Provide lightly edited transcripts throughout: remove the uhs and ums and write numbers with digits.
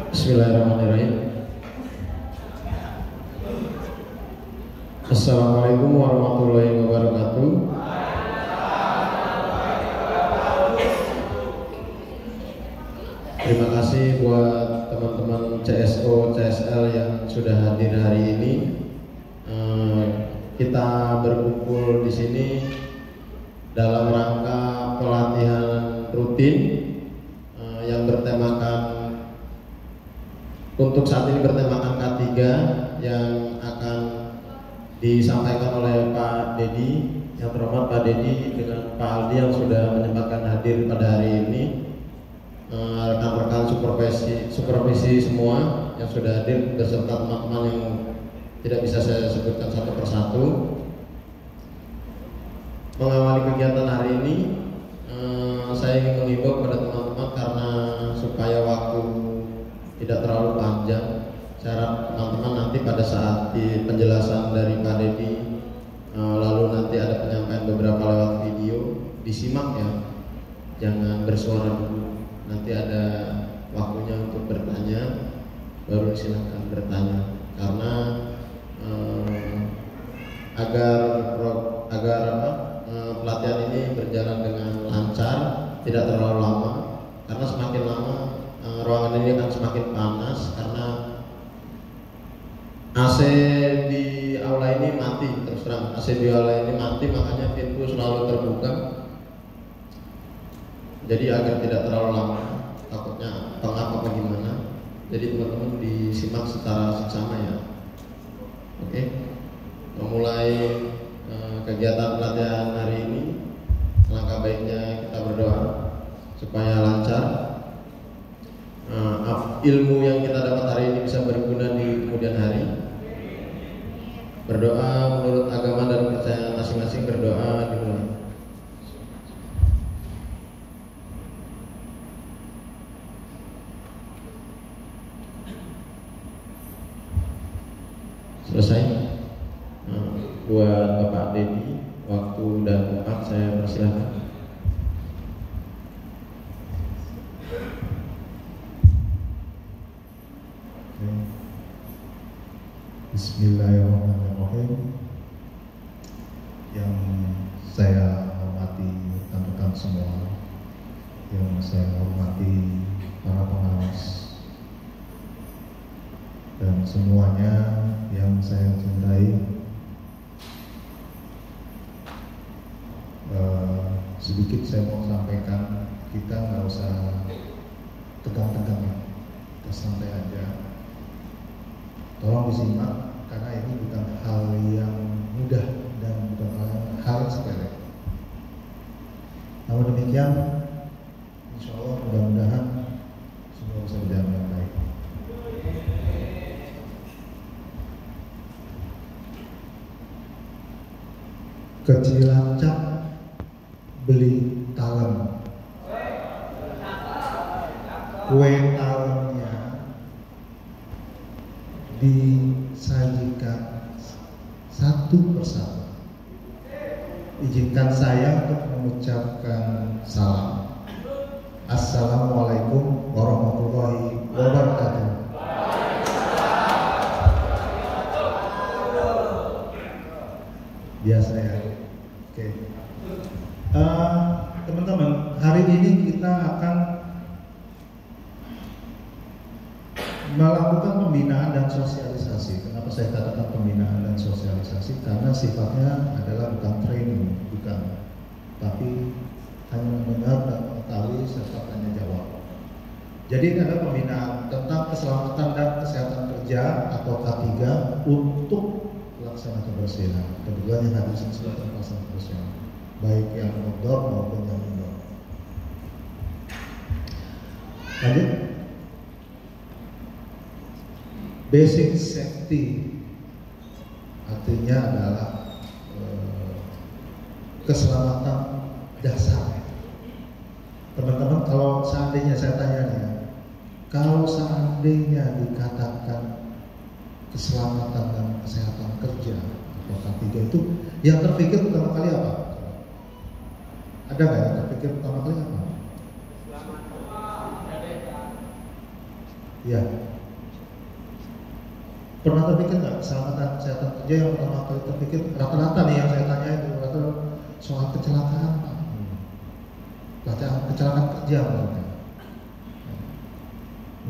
Bismillahirrahmanirrahim. Assalamualaikum warahmatullahi wabarakatuh. Terima kasih buat teman-teman CSO, CSL yang sudah hadir hari ini. Kita berkumpul di sini dalam rangka pelatihan rutin yang bertemakan, untuk saat ini bertemakan K3 yang akan disampaikan oleh Pak Dedi. Yang terhormat Pak Dedi dengan Pak Aldi yang sudah menyempatkan hadir pada hari ini, rekan-rekan supervisi semua yang sudah hadir beserta teman-teman yang tidak bisa saya sebutkan satu persatu. Mengawali kegiatan hari ini, saya ingin mengimbau kepada teman-teman karena supaya waktu tidak terlalu panjang, saya harap teman-teman nanti pada saat di penjelasan dari Pak Dedi, lalu nanti ada penyampaian beberapa lewat video, disimak ya, jangan bersuara dulu. Nanti ada waktunya untuk bertanya, baru silakan bertanya. Karena agar pelatihan ini berjalan dengan lancar, tidak terlalu lama. Karena semakin lama ruangan ini akan semakin panas karena AC di aula ini mati. Terus terang AC di aula ini mati, makanya pintu selalu terbuka. Jadi agar tidak terlalu lama, takutnya pengap apa gimana. Jadi teman-teman disimak secara seksama ya. Oke, memulai kegiatan pelatihan hari ini, langkah baiknya kita berdoa supaya lancar. Ilmu yang kita dapat hari ini bisa berguna di kemudian hari. Berdoa menurut agama dan kepercayaan masing-masing. Berdoa dimulai. Selesai. Buat Bapak Dedi, waktu dan tempat saya persilahkan. Bismillahirrahmanirrahim. Yang saya hormati rekan-rekan semua, yang saya hormati para pengawas dan semuanya yang saya cintai. Sedikit saya mau sampaikan, kita nggak usah tegang-tegang ya, kita santai aja. Tolong disimak karena ini bukan hal yang mudah dan bukan hal yang sepele. Namun demikian, insya Allah mudah-mudahan semua bisa berjalan dengan baik. Kecilacak beli talem, kue talemnya disajikan satu persatu. Izinkan saya untuk mengucapkan salam. Assalamualaikum warahmatullahi wabarakatuh. Biasa ya. Oke. Teman-teman, hari ini kita akan melakukan pembinaan dan sosialisasi. Kenapa saya katakan pembinaan dan sosialisasi? Karena sifatnya adalah bukan training, tapi hanya mendengar dan mengetahui serta tanya jawab. Jadi ini adalah pembinaan tentang keselamatan dan kesehatan kerja atau K3 untuk pelaksana kebersihan. Kebetulan yang hadir sini sudah pelaksana kebersihan, baik yang outdoor maupun yang indoor. Lanjut. Basic safety artinya adalah keselamatan dasar. Teman-teman, kalau seandainya saya tanya nih, kalau seandainya dikatakan keselamatan dan kesehatan kerja atau K3 itu, yang terpikir pertama kali apa? Ada nggak yang terpikir pertama kali apa? Ya. Pernah terpikir nggak keselamatan kesehatan kerja yang pertama kali terpikir rata-rata nih yang saya tanya itu rata soal kecelakaan, kecelakaan kerja mereka.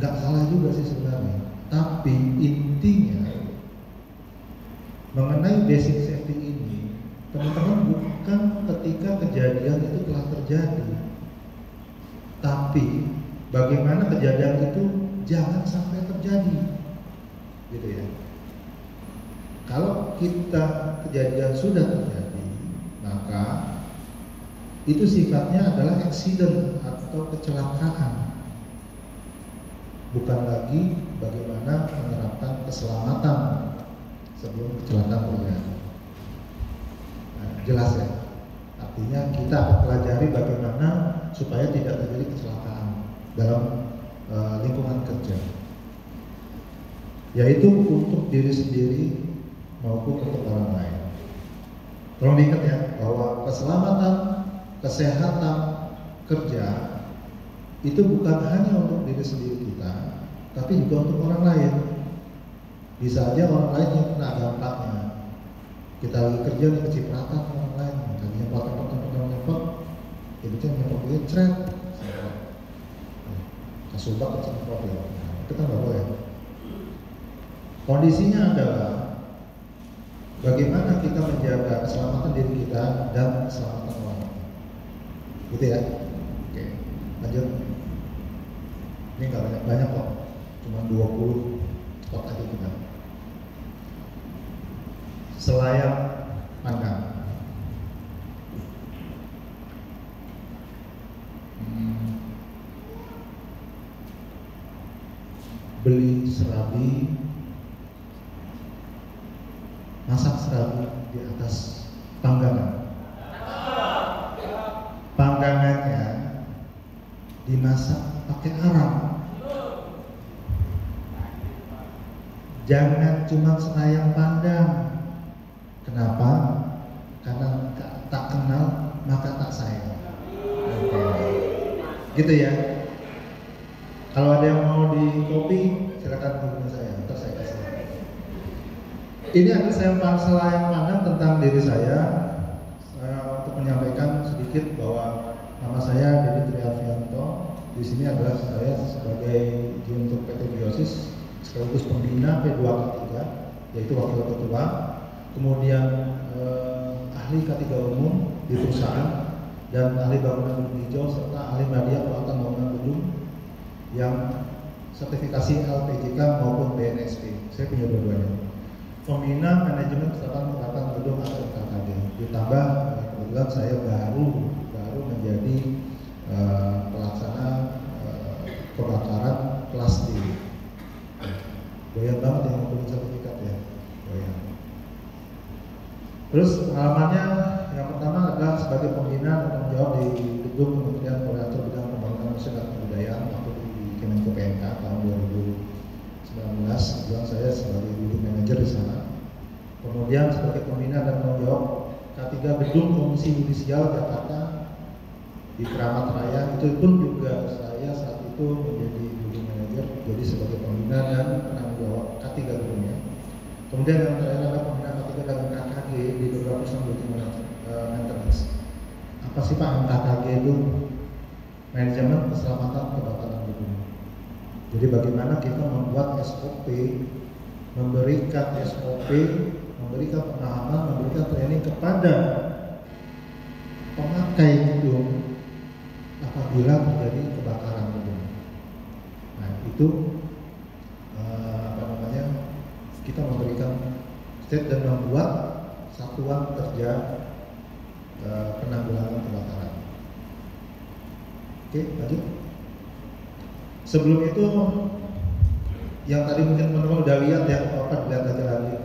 Nggak salah juga sih sebenarnya, tapi intinya mengenai basic safety ini, teman-teman bukan ketika kejadian itu telah terjadi, tapi bagaimana kejadian itu jangan sampai terjadi, gitu ya. Kalau kita kejadian sudah terjadi, maka itu sifatnya adalah accident atau kecelakaan, bukan lagi bagaimana menerapkan keselamatan sebelum kecelakaan terjadi. Nah, jelas ya. Artinya kita akan pelajari bagaimana supaya tidak terjadi kecelakaan dalam lingkungan kerja, yaitu untuk diri sendiri maupun untuk orang lain. Tolong diingat ya bahwa keselamatan, kesehatan kerja itu bukan hanya untuk diri sendiri kita, tapi juga untuk orang lain. Bisa aja orang lain yang kena dampaknya. Kita lagi kerja nih kecipratan orang lain, lagi nyemprot, itu kan nyemprot dia cret, kasubak kecemprot ya, itu kan nggak boleh. Kondisinya adalah bagaimana kita menjaga keselamatan diri kita dan keselamatan orang lain, gitu ya. Oke, lanjut. Ini nggak banyak kok, cuma 20 spot aja kita. Selayak pandang. Beli serabi, masak serabi di atas panggangan. Panggangannya dimasak pakai arang. Jangan cuma senayang pandang. Kenapa? Karena tak kenal maka tak sayang. Gitu ya. Kalau ada yang mau di copy, silakan hubungi saya. Ntar saya kasih. Ini akan saya selayak pandang tentang diri saya untuk menyampaikan sedikit bahwa nama saya Dedi Triavianto. Di sini adalah saya sebagai untuk PT Biosis sekaligus pembina P2K3, yaitu wakil ketua, kemudian ahli K3 umum di perusahaan dan ahli bangunan gedung hijau serta ahli media perawatan bangunan gedung yang sertifikasi LPJK maupun BNSP. Saya punya dua-duanya. Pembina manajemen kesehatan perawatan gedung atau KKG. Ditambah kebetulan saya baru menjadi pelaksana kebakaran kelas D. Doyan banget yang punya sertifikat ya. Doyan. Terus pengalamannya yang pertama adalah sebagai pembina dan menjawab di gedung Kementerian Koordinator Bidang Pembangunan Manusia dan Kebudayaan waktu di Kemenko PMK tahun 2019. Kebetulan saya sebagai unit manajer di sana. Kemudian sebagai pembina dan menjawab K3 Gedung Komisi Yudisial Jakarta di Keramat Raya, itu pun juga saya saat itu menjadi unit manajer, jadi sebagai pembina dan penanggung jawab K3 gedungnya. Kemudian yang terakhir adalah pembina K3 dan KKG di beberapa perusahaan maintenance. Apa sih Pak KKG itu? Manajemen keselamatan kebakaran gedung. Jadi bagaimana kita membuat SOP, memberikan SOP, memberikan pemahaman, memberikan training kepada pemakai gedung apabila terjadi kebakaran gedung. Nah itu kita memberikan state dan membuat satuan kerja penanggulangan kebakaran. Oke, lanjut. Sebelum itu, yang tadi mungkin teman-teman udah lihat ya, apa dilihat aja lagi,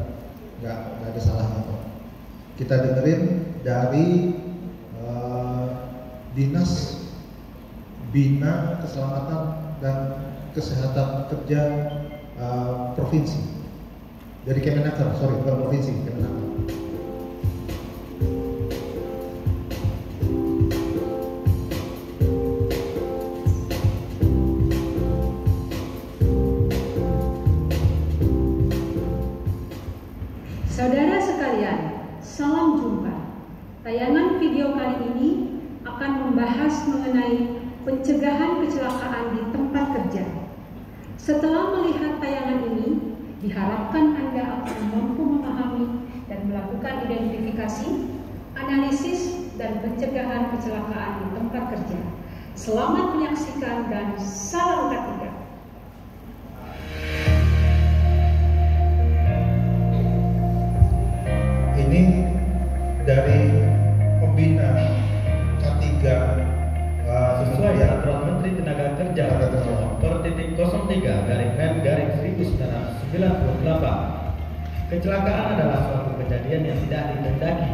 nggak ada salahnya kok. Kita dengerin dari Dinas Bina Keselamatan dan Kesehatan Kerja Provinsi dari Kemenaker, bukan provinsi, Kemenaker. membahas mengenai pencegahan kecelakaan di tempat kerja. Setelah melihat tayangan ini, diharapkan Anda akan mampu memahami dan melakukan identifikasi, analisis, dan pencegahan kecelakaan di tempat kerja. Selamat menyaksikan dan salam K3. Ini dari pembina K3 sesuai peraturan Menteri Tenaga Kerja nomor 03 Kecelakaan adalah suatu kejadian yang tidak dikehendaki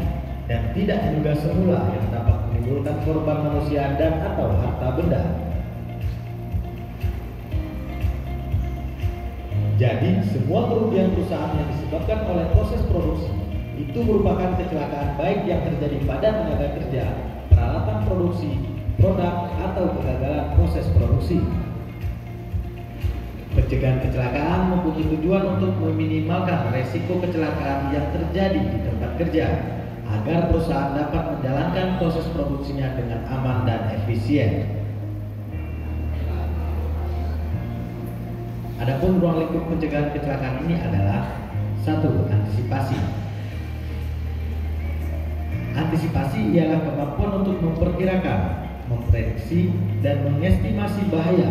dan tidak diduga semula yang dapat menimbulkan korban manusia dan atau harta benda. Jadi, semua kerugian perusahaan yang disebabkan oleh proses produksi itu merupakan kecelakaan baik yang terjadi pada tenaga kerja, peralatan produksi, produk, atau kegagalan proses produksi. Pencegahan kecelakaan mempunyai tujuan untuk meminimalkan resiko kecelakaan yang terjadi di tempat kerja agar perusahaan dapat menjalankan proses produksinya dengan aman dan efisien. Adapun ruang lingkup pencegahan kecelakaan ini adalah 1. Antisipasi. Antisipasi ialah kemampuan untuk memperkirakan, memprediksi, dan mengestimasi bahaya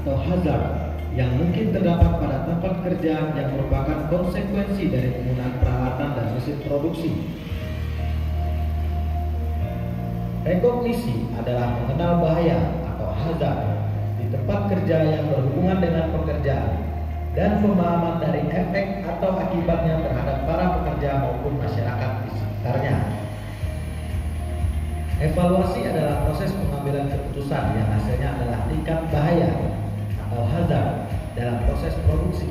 atau hazard yang mungkin terdapat pada tempat kerja yang merupakan konsekuensi dari penggunaan peralatan dan mesin produksi. Rekognisi adalah mengenal bahaya atau hazard di tempat kerja yang berhubungan dengan pekerjaan dan pemahaman dari efek atau akibatnya terhadap para pekerja maupun masyarakat di sekitarnya. Evaluasi adalah proses pengambilan keputusan yang hasilnya adalah tingkat bahaya atau hazard dalam proses produksi.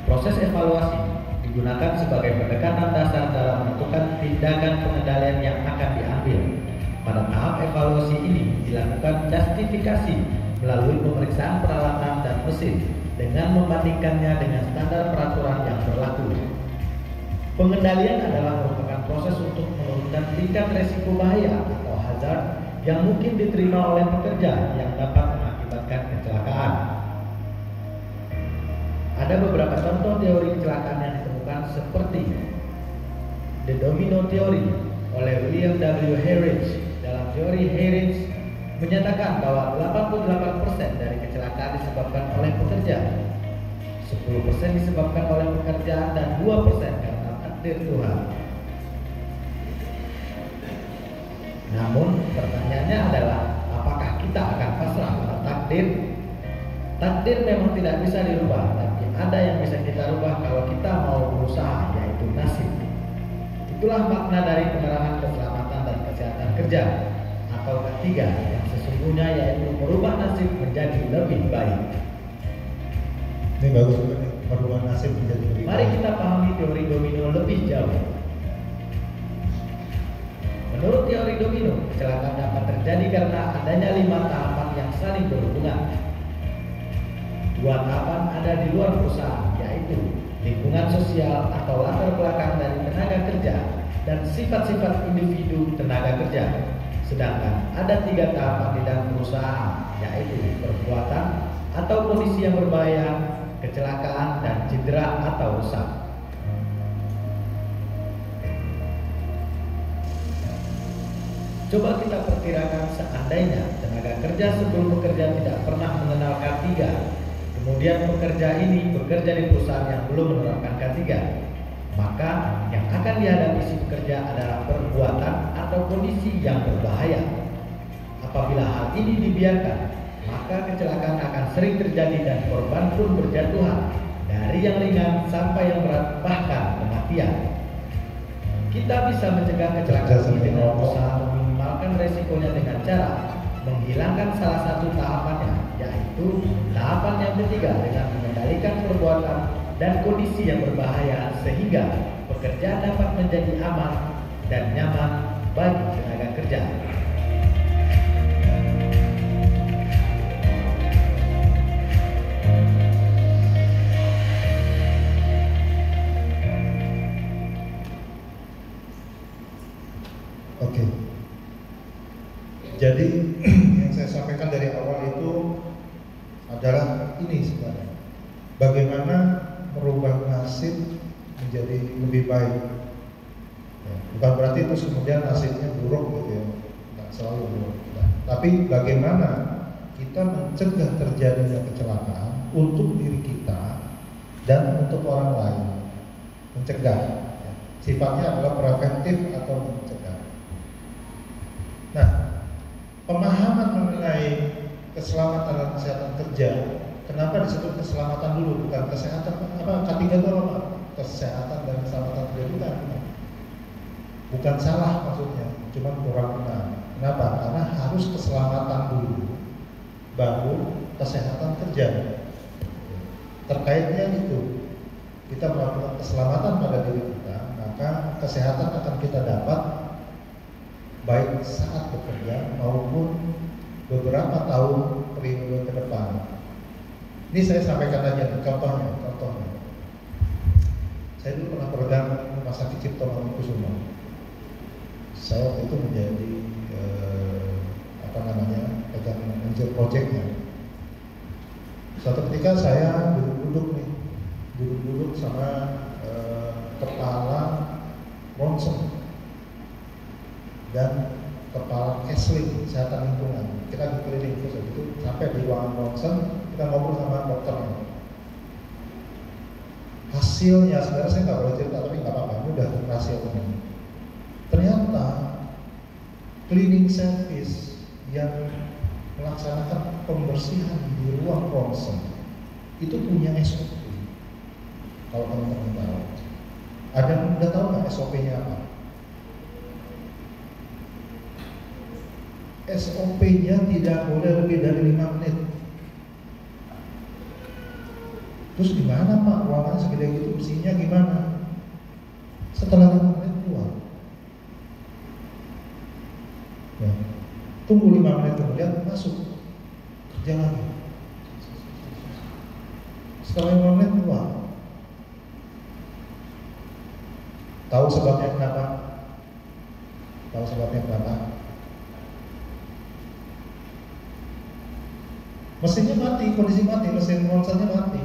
Proses evaluasi digunakan sebagai pendekatan dasar dalam menentukan tindakan pengendalian yang akan diambil. Pada tahap evaluasi ini dilakukan justifikasi melalui pemeriksaan peralatan dan mesin dengan membandingkannya dengan standar peraturan yang berlaku. Pengendalian adalah merupakan proses untuk menurunkan tingkat resiko bahaya atau hazard yang mungkin diterima oleh pekerja yang dapat mengakibatkan kecelakaan. Ada beberapa contoh teori kecelakaan yang ditemukan seperti The Domino Theory oleh William W. Harridge. Dalam teori Harridge menyatakan bahwa 88% dari kecelakaan disebabkan oleh pekerja, 10% disebabkan oleh pekerjaan, dan 2% karena takdir Tuhan. Namun pertanyaannya adalah, apakah kita akan pasrah pada takdir? Takdir memang tidak bisa dirubah, tapi ada yang bisa kita rubah kalau kita mau berusaha, yaitu nasib. Itulah makna dari penerangan keselamatan dan kesehatan kerja atau ketiga yang sesungguhnya, yaitu merubah nasib menjadi lebih baik. Ini bagus banget, merubah nasib menjadi lebih baik. Mari kita pahami teori domino lebih jauh. Menurut teori domino, kecelakaan dapat terjadi karena adanya 5 tahapan yang saling berhubungan. 2 tahapan ada di luar perusahaan, yaitu lingkungan sosial atau latar belakang dari tenaga kerja dan sifat-sifat individu tenaga kerja. Sedangkan ada 3 tahapan di dalam perusahaan, yaitu perbuatan atau kondisi yang berbahaya, kecelakaan, dan cedera atau rusak. Coba kita perkirakan seandainya tenaga kerja sebelum bekerja tidak pernah mengenal K3, kemudian pekerja ini bekerja di perusahaan yang belum menerapkan K3, maka yang akan dihadapi si pekerja adalah perbuatan atau kondisi yang berbahaya. Apabila hal ini dibiarkan, maka kecelakaan akan sering terjadi dan korban pun berjatuhan, dari yang ringan sampai yang berat, bahkan kematian. Kita bisa mencegah kecelakaan ini dengan usaha meminimalkan resikonya dengan cara menghilangkan salah satu tahapannya, yaitu tahapan yang ketiga dengan mengendalikan perbuatan dan kondisi yang berbahaya sehingga pekerja dapat menjadi aman dan nyaman bagi tenaga kerja. Oke, adalah ini sebenarnya. Bagaimana merubah nasib menjadi lebih baik. Ya, bukan berarti itu kemudian nasibnya buruk gitu ya, nggak selalu buruk. Nah, tapi bagaimana kita mencegah terjadinya kecelakaan untuk diri kita dan untuk orang lain. Mencegah. Ya. Sifatnya adalah preventif atau mencegah. Nah, pemahaman mengenai keselamatan dan kesehatan kerja. Kenapa disebut keselamatan dulu, bukan kesehatan? Apa K3 itu apa? Kesehatan dan keselamatan kerja bukan salah maksudnya, cuma kurang benar. Kenapa? Karena harus keselamatan dulu, baru kesehatan kerja. Terkaitnya itu, kita melakukan keselamatan pada diri kita, maka kesehatan akan kita dapat baik saat bekerja maupun beberapa tahun periode ke depan. Ini saya sampaikan aja contohnya. Saya dulu pernah pegang Rumah Sakit Cipto Mangunkusumo. Saya waktu itu menjadi pegang manajer projectnya. Suatu ketika saya duduk sama kepala ronsen dan kepala Kesling kesehatan lingkungan. Kita lagi keliling terus itu sampai di ruangan ronsen, kita ngobrol sama dokternya. Hasilnya sebenarnya saya nggak boleh cerita, tapi nggak apa-apa, ini udah rahasia umum. Ternyata cleaning service yang melaksanakan pembersihan di ruang ronsen itu punya SOP. Kalau teman-teman tahu, ada yang udah tahu nggak SOP-nya apa? SOP-nya tidak boleh lebih dari 5 menit. Terus gimana Pak, ruangannya segede gitu, bersihnya gimana? Setelah 5 menit keluar. Ya. Tunggu 5 menit kemudian masuk kerja lagi. Setelah 5 menit keluar. Tahu sebabnya kenapa? Mesinnya mati, kondisi mati, mesin ronsennya mati.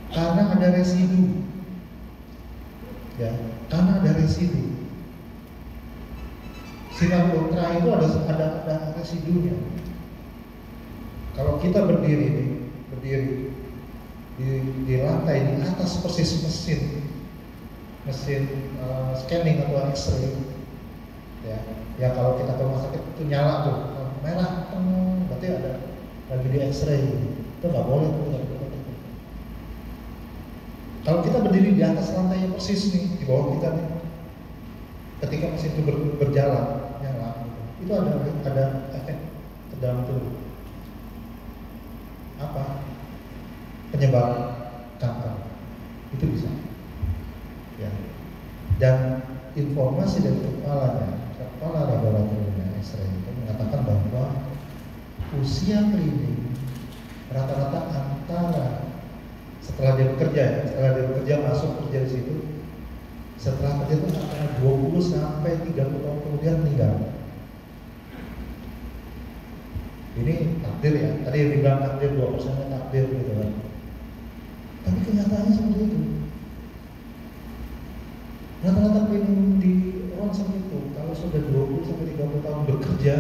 Karena ada residu. Ya, karena ada residu. Sinar ultra itu ada residunya. Kalau kita berdiri di lantai di atas persis mesin scanning atau X-ray, ya kalau kita ke rumah sakit itu nyala tuh merah, berarti ada lagi di X-ray, itu nggak boleh tuh. Kalau kita berdiri di atas lantai yang persis nih di bawah kita nih, ketika mesin itu berjalan nyala, itu ada efek ke dalam tubuh. Apa? Penyebab kanker. Itu bisa. Ya. Dan informasi dari kepala laboratoriumnya X-ray itu mengatakan bahwa usia klinik rata-rata antara setelah dia bekerja masuk kerja di situ, setelah kerja itu antara 20 sampai 30 tahun kemudian meninggal. Ini takdir ya, tadi yang dibilang takdir 2% takdir gitu kan. Tapi kenyataannya seperti itu. Rata-rata klinik di ronsen itu kalau sudah 20 sampai 30 tahun bekerja,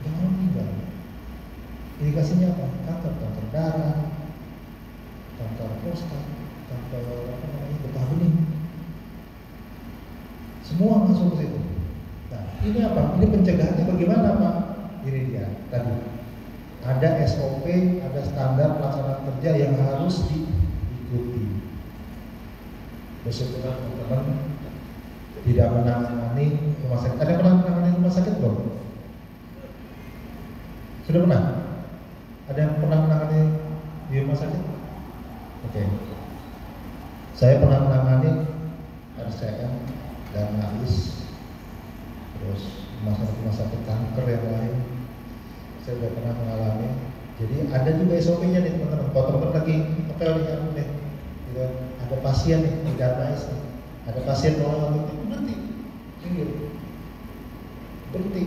jangan meninggal. Indikasinya apa? Kanker darah, kanker prostat, kanker getah bening. Semua masuk ke situ. Nah, ini apa? Ini pencegahannya bagaimana Pak? Ini dia tadi. Ada SOP, ada standar pelaksanaan kerja yang harus diikuti. Bersyukur teman-teman tidak menangani rumah sakit. Ada yang pernah menangani rumah sakit belum? Sudah pernah? Ada yang pernah menangani di rumah sakit? Oke. Saya pernah menangani RCM dan NAIS, terus rumah sakit kanker yang lain. Saya sudah pernah mengalami. Jadi ada juga SOP-nya nih teman-teman. Kalau teman-teman lagi hotel nih, gitu, ada pasien nih di NAIS, ada pasien mau berhenti, minggir, berhenti.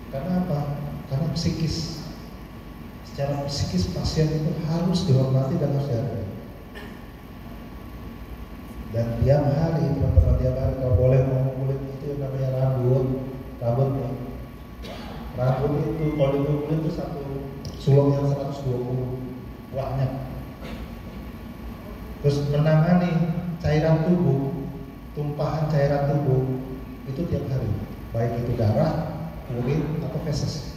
Karena apa? psikis. Secara psikis pasien itu harus dihormati dan harus dihargai. Dan tiap hari, teman-teman, tiap hari kalau boleh mau kulit itu namanya rambut nih. Rambut itu kalau dikulit itu satu sulungnya 120 banyak. Terus menangani cairan tubuh, tumpahan cairan tubuh itu tiap hari, baik itu darah, kulit atau feses.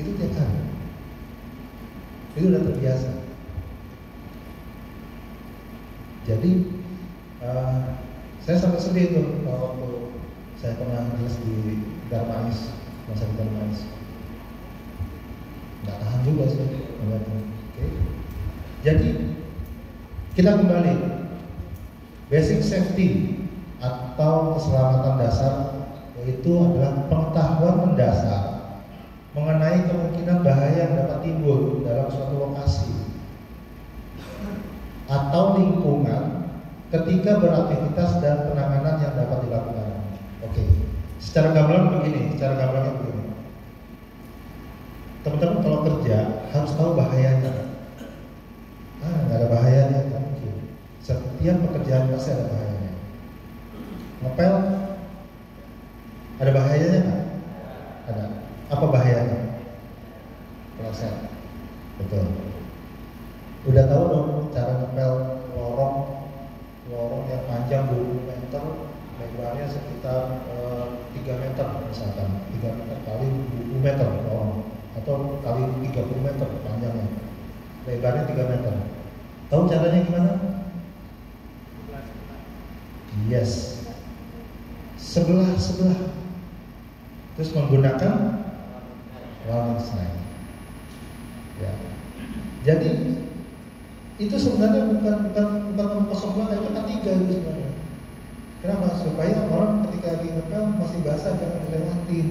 Itu tiap hari. Itu udah terbiasa. Jadi saya sampai sedih tuh waktu saya pernah nulis di Darmais, masa di Darmais. Nggak tahan juga sih melihatnya. Oke. Jadi kita kembali basic safety atau keselamatan dasar, yaitu adalah pengetahuan mendasar mengenai kemungkinan bahaya yang dapat timbul dalam suatu lokasi atau lingkungan ketika beraktivitas dan penanganan yang dapat dilakukan. Oke, secara gambaran begini, teman-teman kalau kerja harus tahu bahayanya. Nggak ada bahayanya kan? Setiap pekerjaan pasti ada bahayanya. Ngepel ada bahayanya nggak? Ada. Apa bahayanya? Pleset. Betul. Udah tahu dong cara ngepel lorong yang panjang 20 meter, lebarnya sekitar 3 meter misalkan, 3 meter kali 20 meter lorong, atau kali 30 meter panjangnya, lebarnya 3 meter. Tahu caranya gimana? Yes, sebelah terus menggunakan rolling sign. Ya, jadi itu sebenarnya bukan kosong belaka, itu K3 itu sebenarnya. Kenapa? Supaya orang ketika lagi ngepel masih basah jangan dilewatin.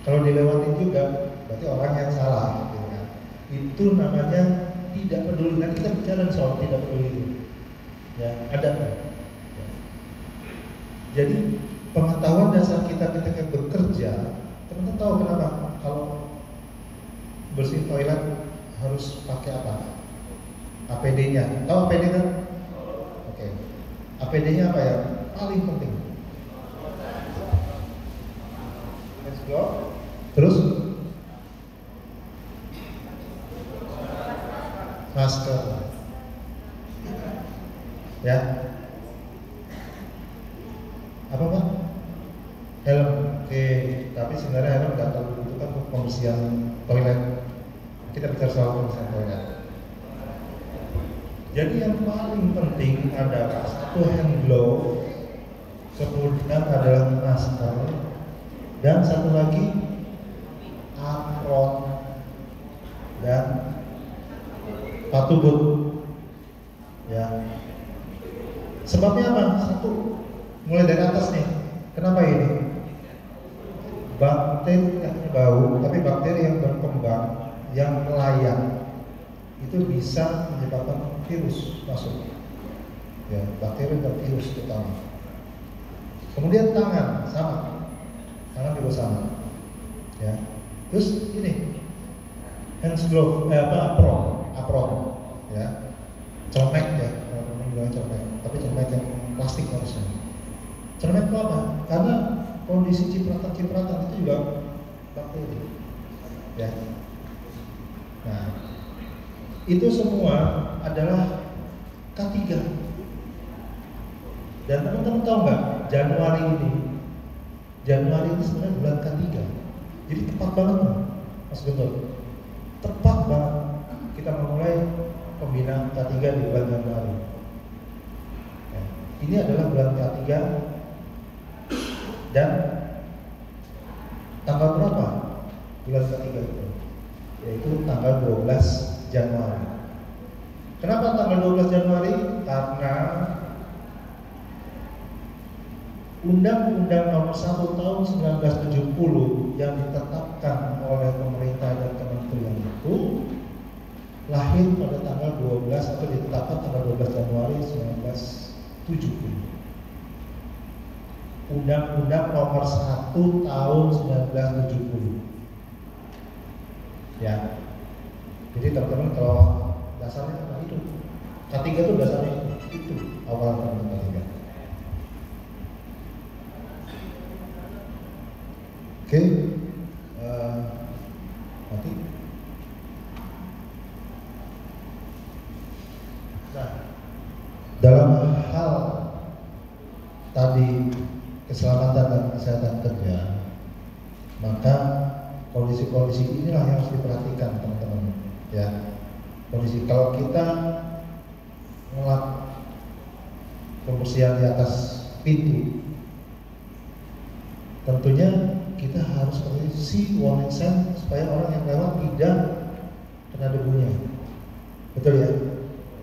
Kalau dilewatin juga berarti orang yang salah, gitu kan. Itu namanya tidak peduli. Nanti kita bicara soal tidak peduli. Ya, ada. Ya. Jadi pengetahuan dasar kita ketika bekerja, teman-teman tahu kenapa kalau bersih toilet harus pakai apa? APD-nya. Tahu APD kan? Oke. APD-nya apa ya? Paling penting. Let's go. Terus masker. Ya. Apa Pak? Helm. Oke. Tapi sebenarnya helm nggak terlalu dibutuhkan untuk pembersihan toilet. Kita bicara soal pembersihan toilet. Jadi yang paling penting adalah satu hand glove, kemudian adalah masker, dan satu lagi apron dan sepatu boot. Ya. Sebabnya apa? Satu, mulai dari atas nih. Kenapa ini? Bakteri yang bau, tapi bakteri yang berkembang, yang melayang, itu bisa menyebabkan virus masuk. Ya, bakteri dan virus terutama. Kemudian tangan sama, tangan juga sama. Ya, terus ini hand glove, apron, ya, celemek ya, orang bilang celemek, tapi celemek yang plastik harusnya. Celemek itu apa? Karena kondisi cipratan itu juga bakteri. Ya, nah. Itu semua adalah K3. Dan teman-teman tahu nggak, Januari ini sebenarnya bulan K3. Jadi tepat banget Mas Guntur. Tepat banget kita memulai pembinaan K3 di bulan Januari. Ya, ini adalah bulan K3 dan tanggal berapa bulan K3 itu? Yaitu tanggal 12 Januari. Kenapa tanggal 12 Januari? Karena Undang-Undang Nomor 1 Tahun 1970 yang ditetapkan oleh pemerintah dan kementerian itu lahir pada tanggal 12 atau ditetapkan tanggal 12 Januari 1970. Undang-Undang Nomor 1 Tahun 1970. Ya. Jadi teman-teman kalau dasarnya apa itu? K3 itu dasarnya itu awal teman-teman K3. Oke. Nanti. Nah, dalam hal tadi keselamatan dan kesehatan kerja, maka kondisi-kondisi inilah yang harus diperhatikan teman-teman. Ya, kondisi kalau kita melakukan pembersihan di atas pintu, tentunya kita harus kasih warning sign supaya orang yang lewat tidak kena debunya. Betul ya?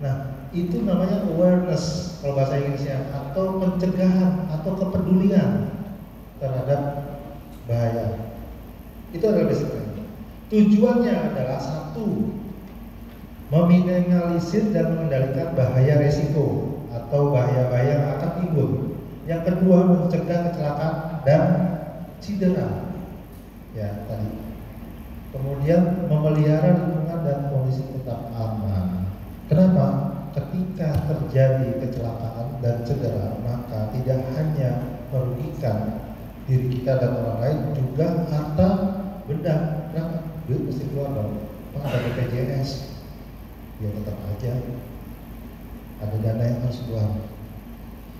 Nah, itu namanya awareness kalau bahasa Inggrisnya, atau pencegahan atau kepedulian terhadap bahaya. Itu adalah basicnya. Tujuannya adalah satu, meminimalisir dan mengendalikan bahaya resiko atau bahaya-bahaya yang akan timbul. Yang kedua, mencegah kecelakaan dan cedera. Ya, tadi. Kemudian memelihara lingkungan dan kondisi tetap aman. Kenapa? Ketika terjadi kecelakaan dan cedera, maka tidak hanya merugikan diri kita dan orang lain, juga harta benda. Kenapa? Duit mesti keluar dong. Ada BPJS, ya tetap aja ada dana yang harus keluar.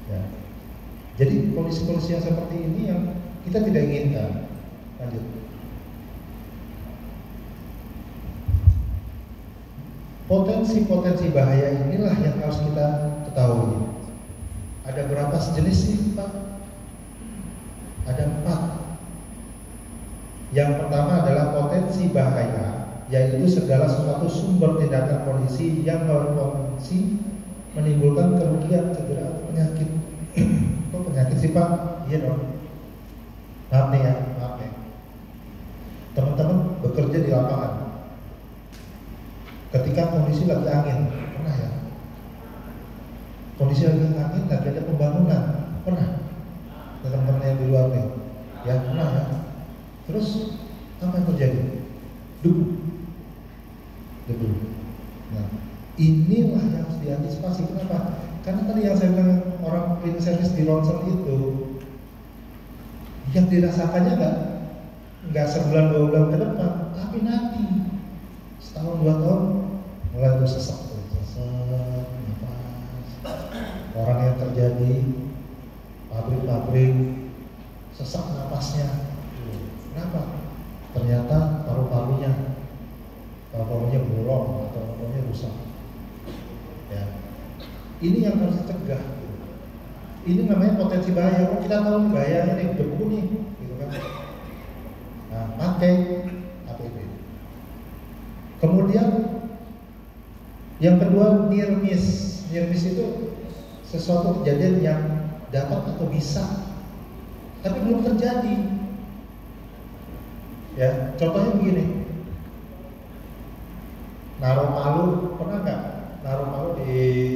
Ya. Jadi kondisi-kondisi yang seperti ini yang kita tidak inginkan. Lanjut. Potensi-potensi bahaya inilah yang harus kita ketahui. Ada berapa sejenis sih, Pak? Ada 4. Yang pertama adalah potensi bahaya, yaitu segala sesuatu sumber tindakan kondisi yang berpotensi menimbulkan kerugian, cedera, atau penyakit. Kok penyakit sih, Pak? Iya dong. Maaf nih ya, maaf ya. Teman-teman bekerja di lapangan. Ketika kondisi lagi angin, pernah ya? Kondisi lagi angin, lagi ada pembangunan, pernah? Teman-teman yang di luar nih, ya pernah ya? Terus apa yang terjadi? Debu. Nah, inilah yang harus diantisipasi. Kenapa? Karena tadi yang saya bilang, orang cleaning service di ronsen itu, yang dirasakannya nggak sebulan 2 bulan ke depan, tapi nanti setahun 2 tahun mulai tuh sesak, nafas. Orang yang terjadi pabrik-pabrik sesak nafasnya. Kenapa? Ternyata paru-parunya bolong atau paru-parunya rusak. Ya. Ini yang harus dicegah. Ini namanya potensi bahaya. Oh, kita tahu bahayanya nih, debu nih, gitu kan. Nah, pakai APD. Kemudian yang kedua, near miss. Near miss itu sesuatu kejadian yang dapat atau bisa, tapi belum terjadi. Ya, contohnya begini. Naruh palu, pernah nggak? Naruh palu di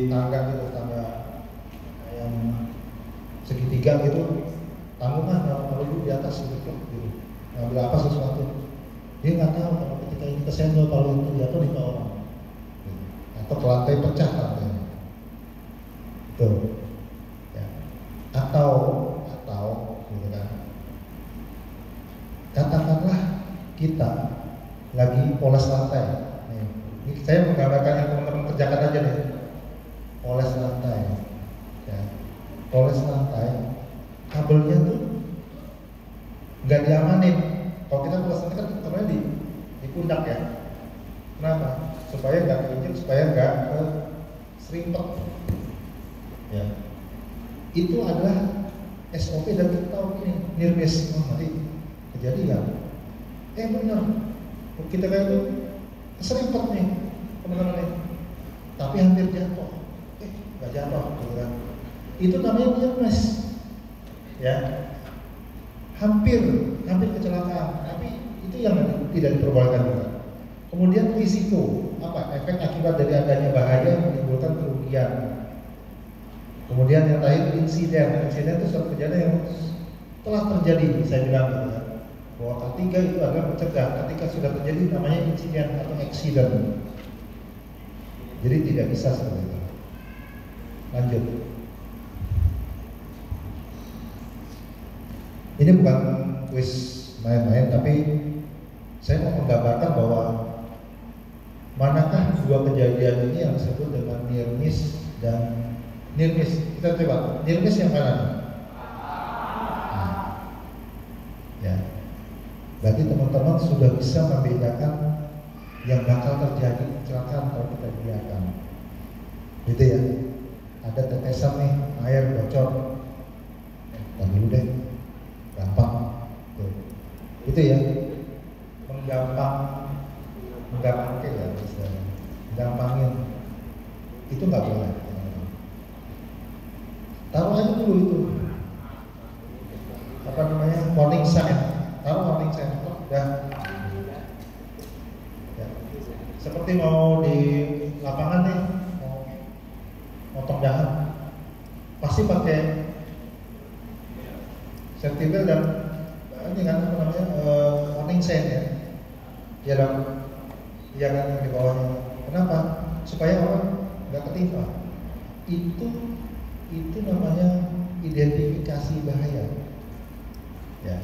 tangga gitu, tangga yang segitiga gitu, tanggungan naruh palu di atas gitu, ngambil apa sesuatu. Dia nggak tahu kalau ketika ini kesenggol palu itu jatuh di bawah orang, atau ke lantai pecah lantainya. Tuh, ya. Atau gitu kan. Katakanlah kita lagi poles lantai. Ini saya menggambarkan yang teman-teman kerjakan aja nih. Poles lantai, ya. Poles lantai, kabelnya tuh nggak diamanin. Kalau kita poles lantai kan kabelnya di pundak ya. Kenapa? Supaya nggak keinjek, supaya nggak serimpet. Ya. Itu adalah SOP dan kita tahu ini near miss. Oh, nanti kejadian. Benar. Kita kayak itu keserimpet nih, teman-teman nih. Tapi hampir jatuh. Nggak jatuh, gitu kan. Itu namanya near miss. Ya. Hampir kecelakaan. Tapi itu yang tidak diperbolehkan juga. Kemudian risiko, apa? Efek akibat dari adanya bahaya yang menimbulkan kerugian. Kemudian yang terakhir insiden itu suatu kejadian yang telah terjadi, saya bilang gitu ya, bahwa K3 itu adalah mencegah ketika sudah terjadi namanya insiden atau accident. Jadi tidak bisa seperti itu. Lanjut. Ini bukan kuis main-main, tapi saya mau menggambarkan bahwa manakah dua kejadian ini yang disebut dengan near miss dan near miss. Kita coba near miss yang kanan. Nah, ya, berarti teman-teman sudah bisa membedakan yang bakal terjadi kecelakaan kalau kita biarkan. Gitu ya. Ada tetesan nih air bocor. Dulu deh, gampang. Tuh. Itu ya, menggampangkan ya, menggampangin. Itu nggak boleh. Taruh aja dulu itu, apa namanya, warning sign. Taruh warning sign. Udah. Ya. Seperti mau di lapangan nih, mau motong dahan, pasti pakai safety belt dan ini kan apa namanya, warning sign ya. Ya kan di bawahnya. Kenapa? Supaya orang nggak ketimpa. Itu namanya identifikasi bahaya. Ya,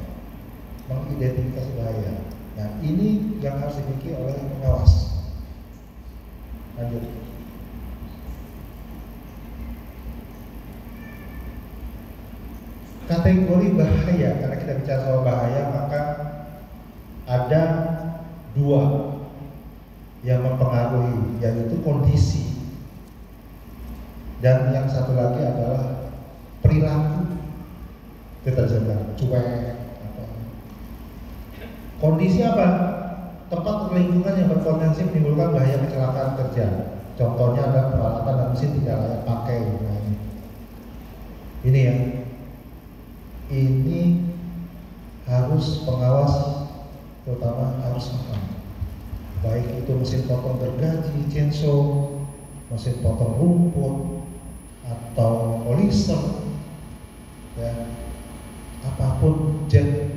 mengidentifikasi bahaya. Nah, ini yang harus dimiliki oleh pengawas. Lanjut. Kategori bahaya, karena kita bicara soal bahaya, maka ada dua yang mempengaruhi, yaitu kondisi, dan yang satu lagi adalah perilaku. Kita bilang cuek. Kondisi apa? Tempat atau lingkungan yang berpotensi menimbulkan bahaya kecelakaan kerja. Contohnya adalah peralatan dan mesin tidak layak pakai. Nah, ini ya. Ini harus pengawas terutama harus paham. Baik itu mesin potong gergaji, chainsaw, mesin potong rumput, atau polisher, ya, apapun, jet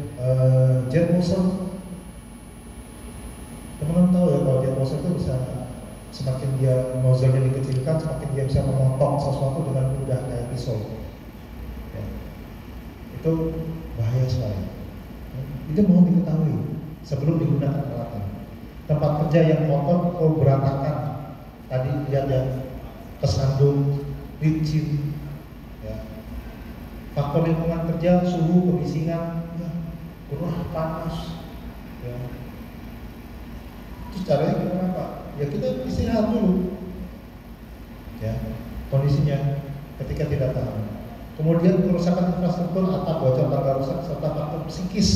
motor. Teman-teman tahu ya kalau jet motor itu bisa, semakin dia nozzle-nya dikecilkan, semakin dia bisa memotong sesuatu dengan mudah kayak pisau. Ya. Itu bahaya sekali. Itu mohon diketahui sebelum digunakan peralatan. Tempat kerja yang kotor, berantakan. Tadi lihat ya, kesandung, licin, ya. Faktor lingkungan kerja, suhu, kebisingan, ya, gerah, panas, ya. Terus caranya gimana Pak? Ya kita istirahat dulu, ya, kondisinya ketika tidak tahan. Kemudian kerusakan infrastruktur, atap bocor, tangga rusak, serta faktor psikis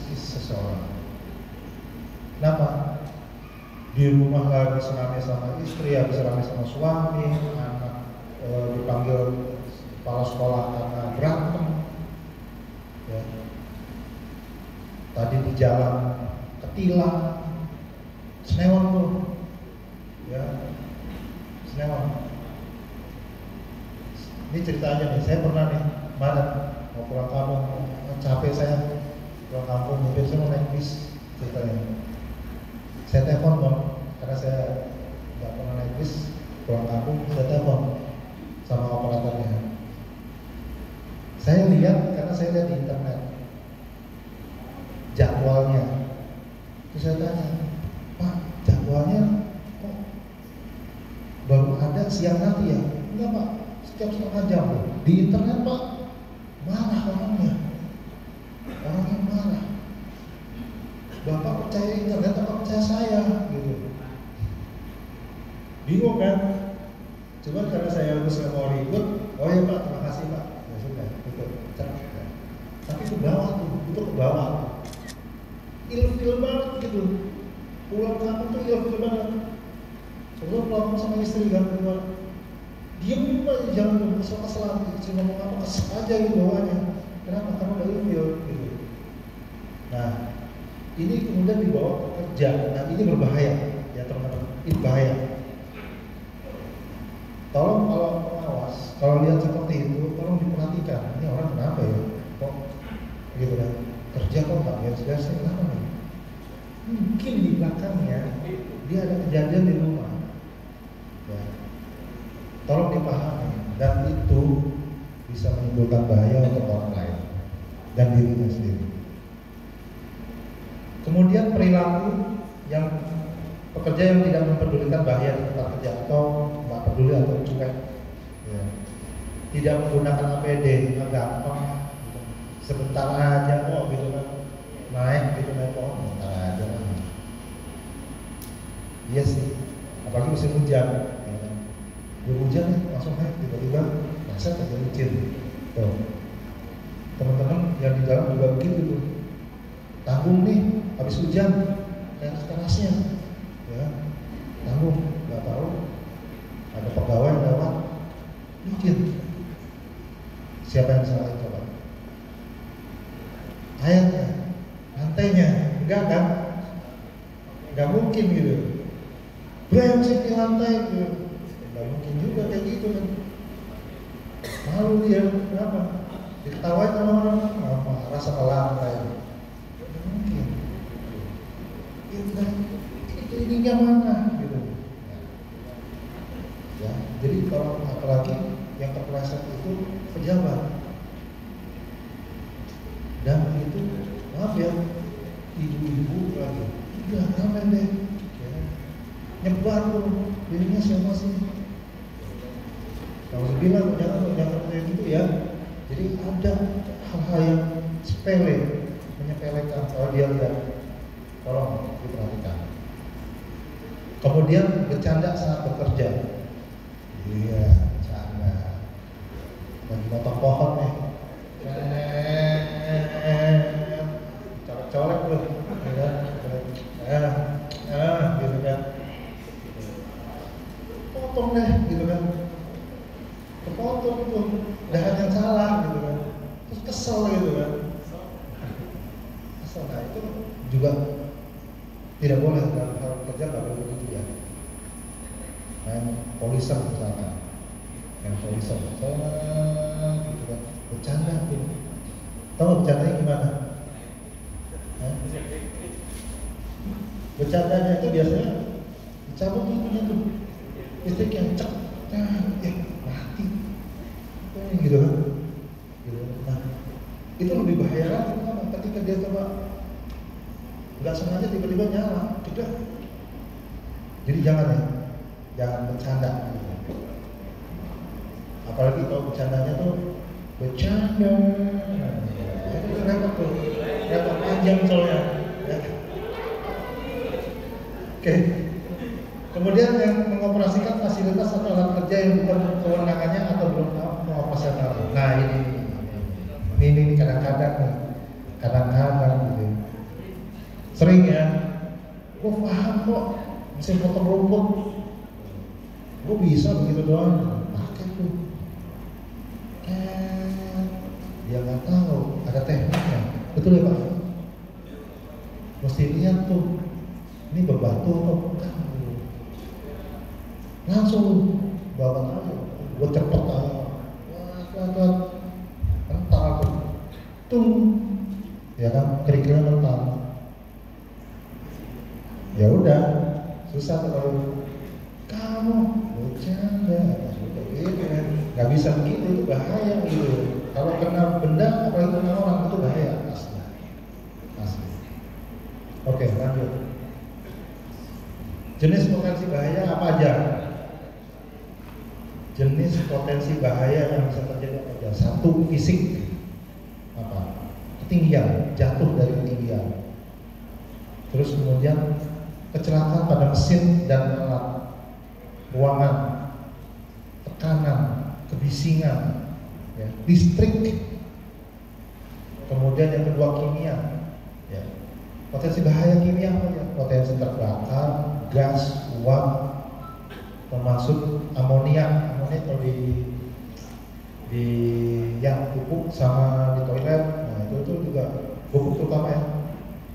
seseorang. Kenapa? Di rumah lagi senangnya sama istri, habis senangnya sama suami, anak dipanggil kepala sekolah karena berantem, ya. Tadi di jalan ketilang, senewan tuh, ya, senewan. Ini ceritanya nih, saya pernah nih kemarin mau pulang kampung, capek saya pulang kampung, mungkin saya mau naik bis, ceritanya. Saya telepon dong, karena saya nggak pernah naik bis pulang kampung, saya telepon sama operatornya. Saya lihat, karena saya lihat di internet jadwalnya, terus saya tanya, Pak, jadwalnya kok baru ada siang nanti ya? Enggak Pak, setiap setengah jam. Di internet Pak, marah orangnya marah. Bapak percaya internet apa percaya saya gitu. Bingung kan? Cuman karena saya harus mau ribut, oh ya Pak, terima kasih Pak. Ya sudah, gitu. Cerah. Tapi ke bawah tuh, itu ke bawah. Ilfil banget gitu. Pulang kampung tuh ilfil banget. Sebelum pulang sama istri kan keluar, diam aja, jangan kesel-keselan, ngomong apa kesel aja gitu bawaannya. Kenapa? Karena udah ilfil gitu. Nah, ini kemudian dibawa ke kerja. Nah, ini berbahaya ya teman-teman. Ini bahaya. Tolong kalau pengawas, kalau lihat seperti itu, tolong diperhatikan. Ini kerja kok nggak beres-beres, kenapa nih? Mungkin di belakangnya dia ada kejadian di rumah, ya. Tolong dipahami, dan itu bisa menimbulkan bahaya untuk orang lain dan dirinya sendiri. Kemudian perilaku yang pekerja yang tidak mempedulikan bahaya di tempat kerja atau nggak peduli atau cuek, ya. Tidak menggunakan APD, gampang, sebentar aja kok gitu kan, naik pohon, sebentar aja kan. Iya sih, apalagi musim hujan, ya kan? Hujan langsung naik tiba-tiba, masa tergelincir. Tuh, teman-teman yang di dalam juga begitu tuh. Tanggung nih, habis hujan, teras-terasnya, ya, tanggung, nggak tahu ada pegawai yang lewat, licin. Siapa yang salah coba? Airnya, lantainya, enggak kan? Enggak mungkin gitu. Brengsek di lantai gitu. Enggak mungkin juga kayak gitu kan. Malu dia, kenapa? Diketawain sama orang, apa? Rasa ke lantai. Enggak mungkin. Itu ininya mana gitu. Ya, jadi kalau apalagi yang kepleset itu pejabat, dan itu maaf ya, ibu-ibu lagi udah ngamen deh, ya. Nyebar tuh dirinya siapa sih, kalau bilang jangan kayak gitu ya. Jadi ada hal-hal yang sepele, menyepelekan. Kalau dia lihat, tolong diperhatikan. Kemudian bercanda saat bekerja. Iya, bercanda. Lagi potong pohon nih, colek-colek loh, gitu kan, potong deh, gitu kan, kepotong tuh, dahan yang salah, gitu kan, terus kesel, gitu kan, kesel. Nah itu juga tidak boleh dalam hal kerja, nggak boleh begitu ya. Main poliser misalkan, gitu kan, bercanda tuh. Tahu bercandanya gimana? Bercandanya itu biasanya dicabut itunya tuh, listrik yang cek, mati, gitu kan? Nah, itu lebih bahaya lagi ketika dia coba nggak sengaja tiba-tiba nyala, tidak. Jadi jangan bercanda. Apalagi kalau bercandanya tuh bercanda, itu repot panjang soalnya. Ya. Oke. Kemudian yang mengoperasikan fasilitas atau alat kerja yang bukan kewenangannya atau belum tahu mengoperasikan. Nah ini kadang-kadang gitu. Sering ya, gue paham kok mesin potong rumput, gue bisa begitu doang, pakai tuh. Dia nggak tahu ada tekniknya, betul ya Pak? Mesti lihat tuh, ini berbatu atau bukan? Langsung bawa aja, gue cepet aja, rental tuh, ya kan, kerikilnya rental. Ya udah, susah kalau kamu bercanda, gitu kan, nggak bisa begitu, itu bahaya gitu. Kalau kena benda, apalagi kena orang, itu bahaya asli. Oke, lanjut. Jenis potensi bahaya apa aja? Jenis potensi bahaya yang bisa terjadi apa aja? Satu, fisik, apa? Ketinggian, jatuh dari ketinggian. Terus kemudian kecelakaan pada mesin dan alat, ruangan, tekanan, kebisingan, ya, listrik. Kemudian yang kedua kimia, ya. Potensi bahaya kimia apa ya? Potensi terbakar, gas, uap, termasuk amoniak. Amoniak kalau di yang pupuk sama di toilet, nah itu juga pupuk terutama ya.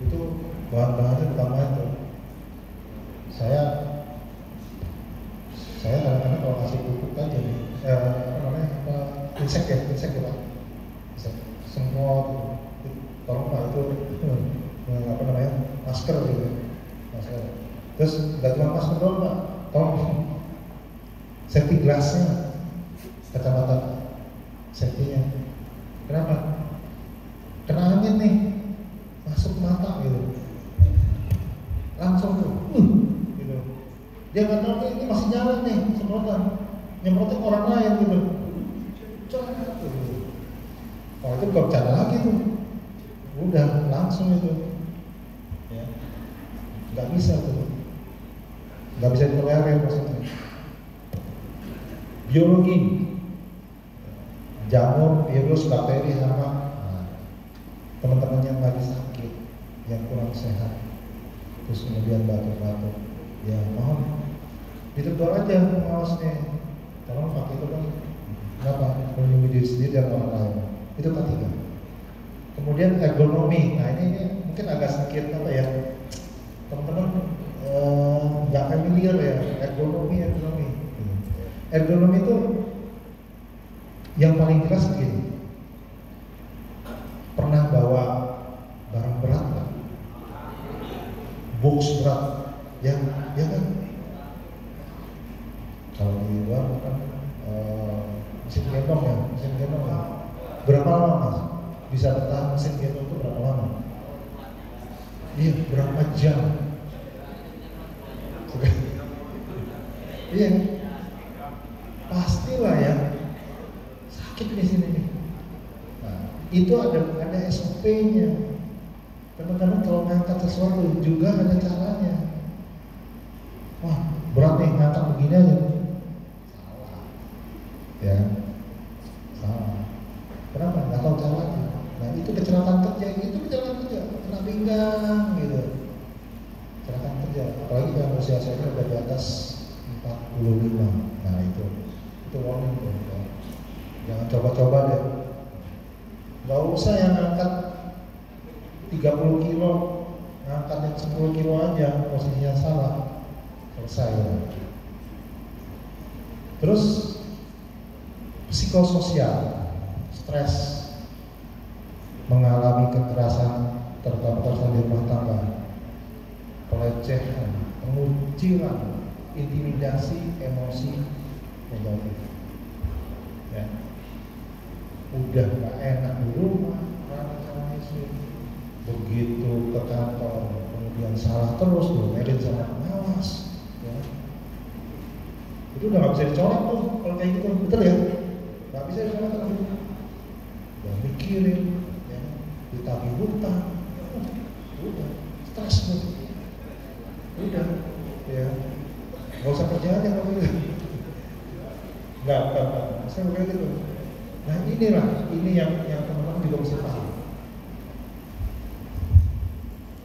Itu bahan-bahannya utama itu. Saya kadang-kadang kalau kasih pupuk aja nih, insek ya Pak, insek. Semua tolong Pak itu apa namanya, masker gitu, masker. Terus nggak cuma masker doang Pak, tolong safety glassnya, kacamata safety-nya. Kenapa? Kena angin nih, masuk mata gitu, langsung tuh, gitu. Dia nggak tahu ini masih nyala nih semprotan, nyemprotin orang lain gitu. Jangan tuh. Oh itu gak bercanda lagi tuh, udah langsung itu, ya. Nggak bisa tuh, nggak bisa ditolerir maksudnya. Biologi, jamur, virus, bakteri, hama, teman-teman yang lagi sakit, yang kurang sehat, terus kemudian batuk-batuk, ya mohon ditegur aja pengawasnya, tolong pakai itu kan, kenapa? Melindungi diri sendiri dan orang lain. Itu ketiga. Kemudian ergonomi, nah ini mungkin agak sedikit apa ya, teman-teman nggak familiar ya, ergonomi. Ergonomi itu yang paling jelas begini. Pernah bawa barang berat nggak? Box berat, ya kan? Kalau di luar kan mesin gendong ya. Berapa lama Mas? Bisa bertahan mesin gendong itu berapa lama? Iya, berapa jam? Iya, pastilah ya sakit di sini nih. Nah, itu ada SOP-nya. Teman-teman kalau ngangkat sesuatu juga ada caranya. Wah, berat nih ngangkat begini aja. Salah. Ya. Salah. Kenapa? Nggak tahu caranya. Nah, itu kecelakaan kerja, kena pinggang gitu. Kecelakaan kerja, apalagi yang usia saya udah di atas 45. Nah, itu warning tuh. Jangan coba-coba deh. Nggak usah yang ngangkat 30 kilo, ngangkat yang 10 kilo aja, posisinya salah, selesai ya. Terus psikososial, stres, mengalami kekerasan, terutama di rumah tangga, pelecehan, pengucilan, intimidasi, emosi negatif. Ya. Udah gak enak di rumah, begitu ke kantor, kemudian salah terus, diomelin sama pengawas. Ya. Itu udah gak bisa dicolok tuh, kalau kayak gitu, betul ya? Gak bisa dicolok lagi. Udah mikirin, ya. Ditagih hutang, udah stres tuh, udah, ya. Gak usah kerja aja kalau gitu. Enggak, saya kayak gitu. Nah ini yang teman-teman juga mesti paham.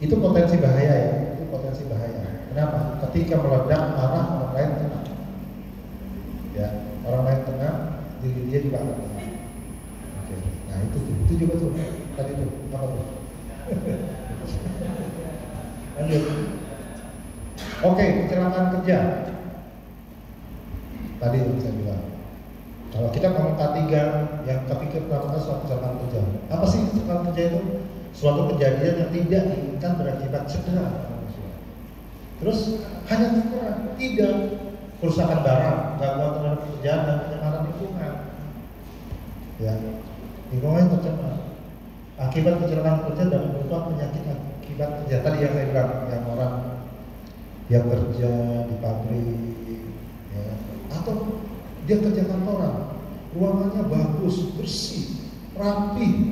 Itu potensi bahaya ya, itu potensi bahaya. Kenapa? Ketika meledak marah orang lain kena. Ya, orang lain kena, diri dia juga akan kena. Oke, nah itu juga tuh tadi tuh apa tuh? Lanjut. Oke, kecelakaan kerja. Tadi saya bilang. Kalau kita ngomong K3 yang kepikir melakukan suatu kecelakaan kerja. Apa sih kecelakaan kerja itu? Suatu kejadian yang tidak diinginkan berakibat cedera manusia. Terus hanya cedera, tidak kerusakan barang, gangguan terhadap pekerjaan dan pencemaran lingkungan. Ya, lingkungan tercemar. Akibat kecelakaan kerja dan menyebabkan penyakit akibat kerja. Tadi yang saya bilang, yang orang yang kerja di pabrik, ya, atau dia kerja kantoran, ruangannya bagus, bersih, rapi.